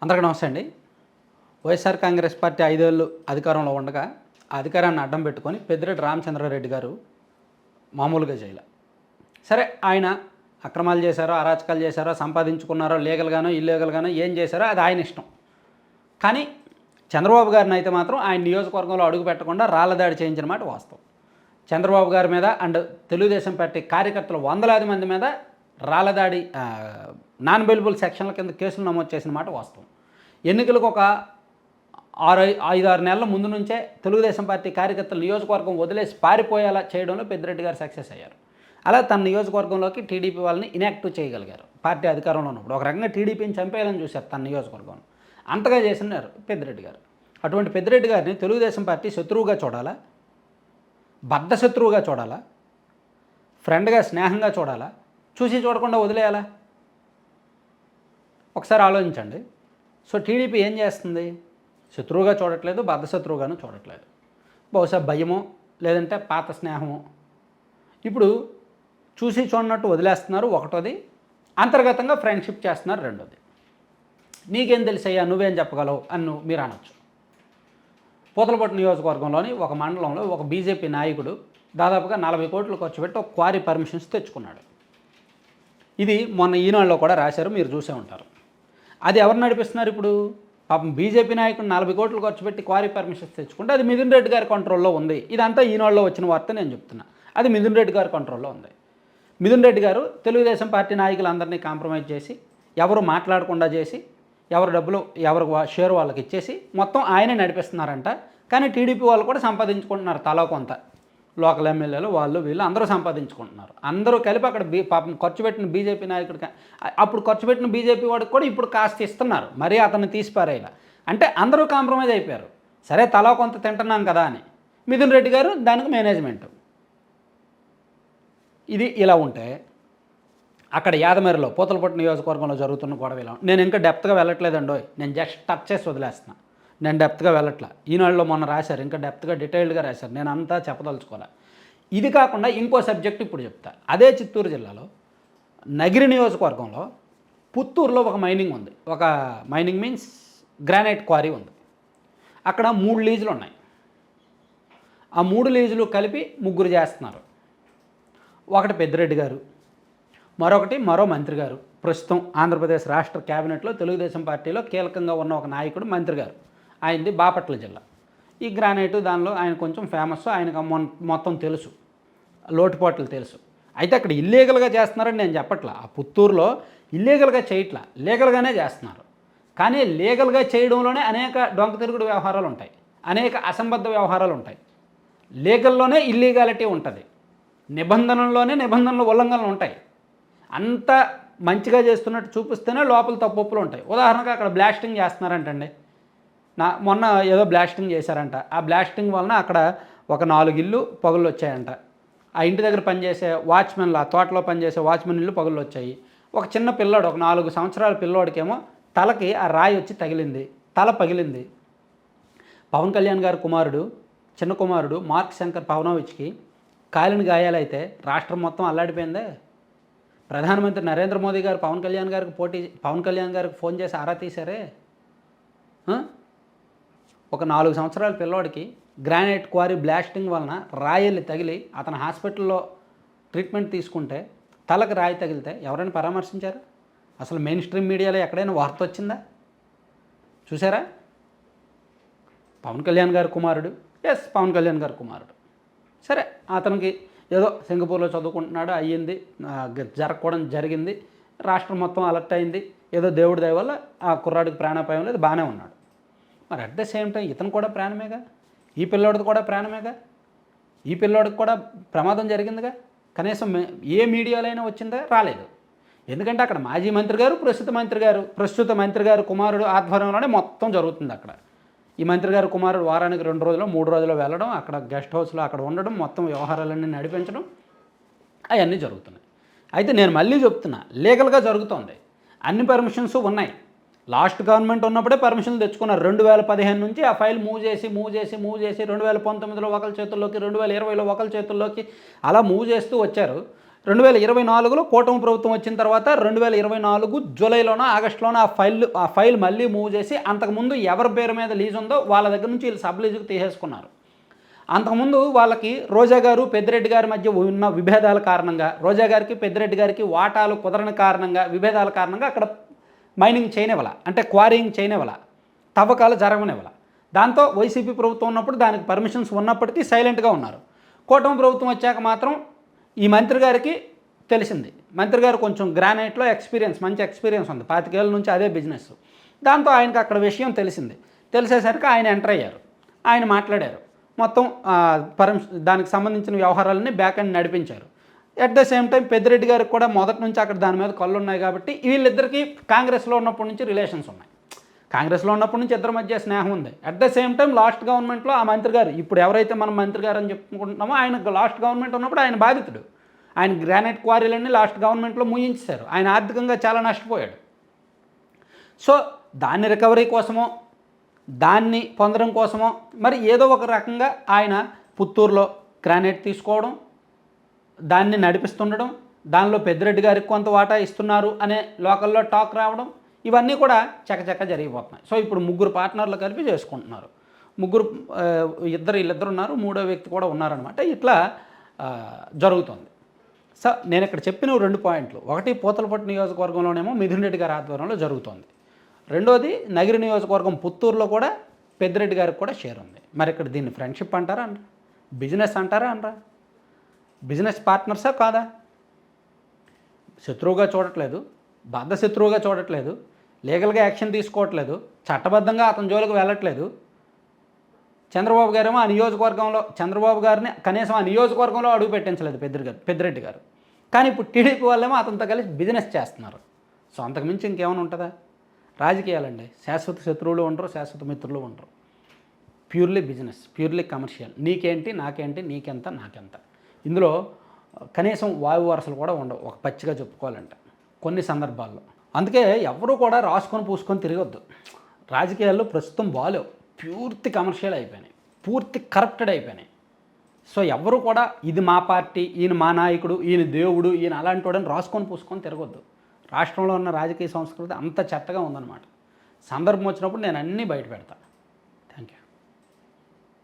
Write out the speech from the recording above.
అందరికీ నమస్తే అండి. వైఎస్ఆర్ కాంగ్రెస్ పార్టీ 5 ఏళ్ళు అధికారంలో ఉండగా ఆ అధికారాన్ని అడ్డం పెట్టుకొని పెద్దిరెడ్డి రామచంద్రారెడ్డి గారు మామూలుగా చేయలే. సరే, ఆయన అక్రమాలు చేశారో, అరాచకాలు చేశారో, సంపాదించుకున్నారో, లీగల్గానో ఇల్లీగల్గానో ఏం చేశారో అది ఆయన ఇష్టం. కానీ చంద్రబాబు గారిని అయితే మాత్రం ఆయన నియోజకవర్గంలో అడుగు పెట్టకుండా రాళ్లదాడి చేయించిన మాట వాస్తవం. చంద్రబాబు గారి మీద అండ్ తెలుగుదేశం పార్టీ కార్యకర్తలు వందలాది మంది మీద రాళ్లదాడి నాన్ బెయిలబుల్ సెక్షన్ల కింద కేసులు నమోదు చేసిన మాట వాస్తవం. ఎన్నికలకు ఒక 5-6 నెలల ముందు నుంచే తెలుగుదేశం పార్టీ కార్యకర్తలు నియోజకవర్గం వదిలేసి పారిపోయేలా చేయడంలో పెద్దిరెడ్డి గారు సక్సెస్ అయ్యారు. అలా తన నియోజకవర్గంలోకి టీడీపీ వాళ్ళని ఇన్యాక్టివ్ చేయగలిగారు. పార్టీ అధికారంలో ఉన్నప్పుడు ఒక రకంగా టీడీపీని చంపేయాలని చూశారు తన నియోజకవర్గంలో. అంతగా చేసినారు పెద్దిరెడ్డి గారు. అటువంటి పెద్దిరెడ్డి గారిని తెలుగుదేశం పార్టీ శత్రువుగా చూడాలా, బద్ధ శత్రువుగా చూడాలా, ఫ్రెండ్గా స్నేహంగా చూడాలా, చూసి చూడకుండా వదిలేయాలా? ఒకసారి ఆలోచించండి. సో టీడీపీ ఏం చేస్తుంది? శత్రువుగా చూడట్లేదు, బద్ధ శత్రువుగాను చూడట్లేదు. బహుశా భయమో లేదంటే పాత స్నేహమో. ఇప్పుడు చూసి చూడనట్టు వదిలేస్తున్నారు ఒకటోది, అంతర్గతంగా ఫ్రెండ్షిప్ చేస్తున్నారు రెండోది. నీకేం తెలిసయ్యా, నువ్వేం చెప్పగలవు అని మీరు అనొచ్చు. పూతలపట్టు నియోజకవర్గంలోని ఒక మండలంలో ఒక బీజేపీ నాయకుడు దాదాపుగా 40 కోట్లు ఖర్చు పెట్టి ఒక క్వారీ పర్మిషన్స్ తెచ్చుకున్నాడు. ఇది మొన్న ఈనాడులో కూడా రాశారు, మీరు చూసే ఉంటారు. అది ఎవరు నడిపిస్తున్నారు ఇప్పుడు? పాపం బీజేపీ నాయకుడు 40 కోట్లు ఖర్చు పెట్టి క్వారీ పర్మిషన్స్ తెచ్చుకుంటే అది మిథున్ రెడ్డి గారి కంట్రోల్లో ఉంది. ఇదంతా ఈనాడులో వచ్చిన వార్త నేను చెప్తున్నా. అది మిథున్ రెడ్డి గారి కంట్రోల్లో ఉంది. మిథున్ రెడ్డి గారు తెలుగుదేశం పార్టీ నాయకులందరినీ కాంప్రమైజ్ చేసి, ఎవరు మాట్లాడకుండా చేసి, ఎవరి డబ్బులు ఎవరి షేర్ వాళ్ళకి ఇచ్చేసి మొత్తం ఆయనే నడిపిస్తున్నారంట. కానీ టీడీపీ వాళ్ళు కూడా సంపాదించుకుంటున్నారు తలా కొంత. లోకల్ ఎమ్మెల్యేలు వాళ్ళు వీళ్ళు అందరూ సంపాదించుకుంటున్నారు. అందరూ కలిపి అక్కడ పాపం ఖర్చు పెట్టిన బీజేపీ నాయకుడికి, అప్పుడు ఖర్చు పెట్టిన బీజేపీ వాడికి కూడా ఇప్పుడు కాస్త ఇస్తున్నారు, మరీ అతన్ని తీసిపారేలా. అంటే అందరూ కాంప్రమైజ్ అయిపోయారు. సరే, తలా కొంత తింటున్నాం కదా అని. మిథున్ రెడ్డి గారు దానికి మేనేజ్మెంట్. ఇది ఇలా ఉంటే అక్కడ యాదమరిలో పూతలపట్టు నియోజకవర్గంలో జరుగుతున్న గొడవ ఇలా. నేను ఇంకా డెప్త్గా వెళ్ళట్లేదండో, నేను జస్ట్ టచ్ చేసి వదిలేస్తున్నా. నేను డెప్త్గా వెళ్ళట్లా. ఈనాడులో మొన్న రాశారు, ఇంకా డెప్త్గా డీటెయిల్డ్గా రాశారు, నేను అంతా చెప్పదలుచుకోలే. ఇది కాకుండా ఇంకో సబ్జెక్ట్ ఇప్పుడు చెప్తా. అదే చిత్తూరు జిల్లాలో నగిరి నియోజకవర్గంలో పుత్తూరులో ఒక మైనింగ్ ఉంది. ఒక మైనింగ్ మీన్స్ గ్రానైట్ క్వారీ ఉంది. అక్కడ 3 లీజులు ఉన్నాయి. ఆ 3 లీజులు కలిపి 3 చేస్తున్నారు. ఒకటి పెద్దిరెడ్డి గారు, మరొకటి మరో మంత్రి గారు. ప్రస్తుతం ఆంధ్రప్రదేశ్ రాష్ట్ర క్యాబినెట్లో తెలుగుదేశం పార్టీలో కీలకంగా ఉన్న ఒక నాయకుడు మంత్రి గారు. ఆయనది బాపట్ల జిల్లా. ఈ గ్రానైటు దానిలో ఆయన కొంచెం ఫేమస్, ఆయనకు మొత్తం తెలుసు, లోటుపాట్లు తెలుసు. అయితే అక్కడ ఇల్లీగల్గా చేస్తున్నారని నేను చెప్పట్లా. ఆ పుత్తూరులో ఇల్లీగల్గా చేయట్లా, లీగల్గానే చేస్తున్నారు. కానీ లీగల్గా చేయడంలోనే అనేక డొంక తిరుగుడు వ్యవహారాలు ఉంటాయి, అనేక అసంబద్ధ వ్యవహారాలు ఉంటాయి. లీగల్లోనే ఇల్లీగాలిటీ ఉంటుంది, నిబంధనల ఉల్లంఘనలు ఉంటాయి. అంత మంచిగా చేస్తున్నట్టు చూపిస్తేనే లోపల తప్పులు ఉంటాయి. ఉదాహరణకు అక్కడ బ్లాస్టింగ్ చేస్తున్నారంటండి. మొన్న ఏదో బ్లాస్టింగ్ చేశారంట. ఆ బ్లాస్టింగ్ వలన అక్కడ ఒక 4 ఇళ్ళు పగుళ్ళు వచ్చాయంట. ఆ ఇంటి దగ్గర పనిచేసే వాచ్మెన్లు, ఆ తోటలో పనిచేసే వాచ్మెన్ ఇల్లు పగుళ్ళు వచ్చాయి. ఒక చిన్న పిల్లోడు, ఒక 4 సంవత్సరాల పిల్లోడికేమో తలకి ఆ రాయి వచ్చి తగిలింది, తల పగిలింది. పవన్ కళ్యాణ్ గారి కుమారుడు, చిన్న కుమారుడు మార్క్ శంకర్ పవనోవిచ్కి కాలిన గాయాలైతే రాష్ట్రం మొత్తం అల్లాడిపోయిందే. ప్రధానమంత్రి నరేంద్ర మోదీ గారు పవన్ కళ్యాణ్ గారికి ఫోన్ చేసి ఆరా తీశారే. ఒక 4 సంవత్సరాల పిల్లోడికి గ్రానైట్ క్వారీ బ్లాస్టింగ్ వలన రాయల్ని తగిలి అతను హాస్పిటల్లో ట్రీట్మెంట్ తీసుకుంటే తలకు రాయి తగిలితే ఎవరైనా పరామర్శించారా? అసలు మెయిన్ స్ట్రీమ్ మీడియాలో ఎక్కడైనా వార్త వచ్చిందా? చూసారా? పవన్ కళ్యాణ్ గారి కుమారుడు, పవన్ కళ్యాణ్ గారి కుమారుడు. సరే, అతనికి ఏదో సింగపూర్లో చదువుకుంటున్నాడు, అయ్యింది, జరగకూడదు జరిగింది, రాష్ట్రం మొత్తం అలర్ట్ అయింది, ఏదో దేవుడి దయ వల్ల ఆ కుర్రాడికి ప్రాణాపాయం లేదు, బాగానే ఉన్నాడు. మరి అట్ ద సేమ్ టైం ఇతను కూడా ప్రాణమేగా, ఈ పిల్లోడిది కూడా ప్రాణమేగా, ఈ పిల్లోడికి కూడా ప్రమాదం జరిగిందిగా. కనీసం ఏ మీడియాలో అయినా వచ్చిందా? రాలేదు. ఎందుకంటే అక్కడ మాజీ మంత్రి గారు, ప్రస్తుత మంత్రి గారు కుమారుడు ఆధ్వర్యంలోనే మొత్తం జరుగుతుంది. అక్కడ ఈ మంత్రి గారు కుమారుడు వారానికి 2 రోజులు 3 రోజులు వెళ్ళడం, అక్కడ గెస్ట్ హౌస్లో అక్కడ ఉండడం, మొత్తం వ్యవహారాలన్నీ నడిపించడం, అవన్నీ జరుగుతున్నాయి. అయితే నేను మళ్ళీ చెప్తున్నా, లీగల్గా జరుగుతోంది, అన్ని పర్మిషన్స్ ఉన్నాయి. లాస్ట్ గవర్నమెంట్ ఉన్నప్పుడే పర్మిషన్లు తెచ్చుకున్నారు. 2015 నుంచి ఆ ఫైల్ మూవ్ చేసి 2019లో ఒకరి చేతుల్లోకి, 2020లో ఒకరి చేతుల్లోకి అలా మూవ్ చేస్తూ వచ్చారు. 2024లో కూటమి ప్రభుత్వం వచ్చిన తర్వాత 2024 జూలైలోనో ఆగస్టులోనో ఆ ఫైల్ మళ్ళీ మూవ్ చేసి అంతకుముందు ఎవరి పేరు మీద లీజ్ ఉందో వాళ్ళ దగ్గర నుంచి వీళ్ళు సబ్ లీజుకు తీసేసుకున్నారు. అంతకుముందు వాళ్ళకి రోజా గారు పెద్దిరెడ్డి గారి మధ్య ఉన్న విభేదాల కారణంగా, రోజా గారికి పెద్దిరెడ్డి గారికి వాటాలు కుదరని కారణంగా, విభేదాల కారణంగా అక్కడ మైనింగ్ చేయనివ్వాల, అంటే క్వారీయింగ్ చేయనివ్వాల, తవ్వకాలు జరగనివ్వాల. దాంతో వైసీపీ ప్రభుత్వం ఉన్నప్పుడు దానికి పర్మిషన్స్ ఉన్నప్పటికీ సైలెంట్గా ఉన్నారు. కూటమి ప్రభుత్వం వచ్చాక మాత్రం ఈ మంత్రి గారికి తెలిసింది, మంత్రి గారు కొంచెం గ్రానైట్లో మంచి ఎక్స్పీరియన్స్ ఉంది, 25 ఏళ్ళ నుంచి అదే బిజినెస్. దాంతో ఆయనకు అక్కడ విషయం తెలిసింది. తెలిసేసరికి ఆయన ఎంటర్ అయ్యారు, ఆయన మాట్లాడారు, మొత్తం దానికి సంబంధించిన వ్యవహారాలన్నీ బ్యాక్ అండ్ నడిపించారు. At the same time Peddireddy గారికి కూడా మొదటి నుంచి అక్కడ దాని మీద కళ్ళు ఉన్నాయి కాబట్టి వీళ్ళిద్దరికీ కాంగ్రెస్లో ఉన్నప్పటి నుంచి రిలేషన్స్ ఉన్నాయి, కాంగ్రెస్లో ఉన్నప్పటి నుంచి ఇద్దరి మధ్య స్నేహం ఉంది. At the same time last గవర్నమెంట్లో ఆ మంత్రి గారు, ఇప్పుడు ఎవరైతే మనం మంత్రి గారు అని చెప్పుకుంటున్నామో ఆయన లాస్ట్ గవర్నమెంట్ ఉన్నప్పుడు ఆయన బాధితుడు. ఆయన గ్రానైట్ క్వారీలన్నీ లాస్ట్ గవర్నమెంట్లో ముయించారు, ఆయన ఆర్థికంగా చాలా నష్టపోయాడు. సో దాన్ని రికవరీ కోసమో దాన్ని పొందడం కోసమో మరి ఏదో ఒక రకంగా ఆయన పుత్తూరులో గ్రానైట్ తీసుకోవడం, దాన్ని నడిపిస్తుండడం, దానిలో పెద్దిరెడ్డి గారికి కొంత వాటా ఇస్తున్నారు అనే లోకల్లో టాక్ రావడం, ఇవన్నీ కూడా చకచక జరిగిపోతున్నాయి. సో ఇప్పుడు 3 పార్ట్నర్లు కలిపి చేసుకుంటున్నారు, వీళ్ళిద్దరు ఉన్నారు, మూడో వ్యక్తి కూడా ఉన్నారనమాట. ఇట్లా జరుగుతుంది. సో నేను ఇక్కడ చెప్పిన 2 పాయింట్లు, ఒకటి పూతలపట్టు నియోజకవర్గంలోనేమో మిథున్ రెడ్డి గారి ఆధ్వర్యంలో జరుగుతుంది, రెండోది నగిరి నియోజకవర్గం పుత్తూరులో కూడా పెద్దిరెడ్డి గారికి కూడా షేర్ ఉంది. మరి ఇక్కడ దీన్ని ఫ్రెండ్షిప్ అంటారా అనరా, బిజినెస్ అంటారా అనరా, బిజినెస్ పార్ట్నర్సా కాదా? శత్రువుగా చూడట్లేదు, బద్ధ శత్రువుగా చూడట్లేదు, లీగల్గా యాక్షన్ తీసుకోవట్లేదు, చట్టబద్ధంగా అతని జోలికి వెళ్ళట్లేదు. చంద్రబాబు గారేమో ఆ నియోజకవర్గంలో, చంద్రబాబు గారిని కనీసం ఆ నియోజకవర్గంలో అడుగు పెట్టించలేదు పెద్దిరెడ్డి గారు. కానీ ఇప్పుడు టీడీపీ వాళ్ళేమో అతనితో కలిసి బిజినెస్ చేస్తున్నారు. సో అంతకుమించి ఇంకేమైనా ఉంటుందా? రాజకీయాలండి, శాశ్వత శత్రువులు ఉండరు, శాశ్వత మిత్రులు ఉండరు. ప్యూర్లీ బిజినెస్, ప్యూర్లీ కమర్షియల్, నీకేంటి నాకేంటి, నీకెంత నాకెంత. ఇందులో కనీసం వాయు వరసలు కూడా ఉండవు ఒక పచ్చిగా చెప్పుకోవాలంటే కొన్ని సందర్భాల్లో. అందుకే ఎవరు కూడా రాసుకొని పూసుకొని తిరగొద్దు. రాజకీయాల్లో ప్రస్తుతం బాలేవు, పూర్తి కమర్షియల్ అయిపోయినాయి, పూర్తి కరప్టెడ్ అయిపోయినాయి. సో ఎవరు కూడా ఇది మా పార్టీ, ఈయన మా నాయకుడు, ఈయన దేవుడు, ఈయన అలాంటి వాడని రాసుకొని పూసుకొని తిరగొద్దు. రాష్ట్రంలో ఉన్న రాజకీయ సంస్కృతి అంత చెత్తగా ఉందన్నమాట. సందర్భం వచ్చినప్పుడు నేను అన్నీ బయట పెడతాను.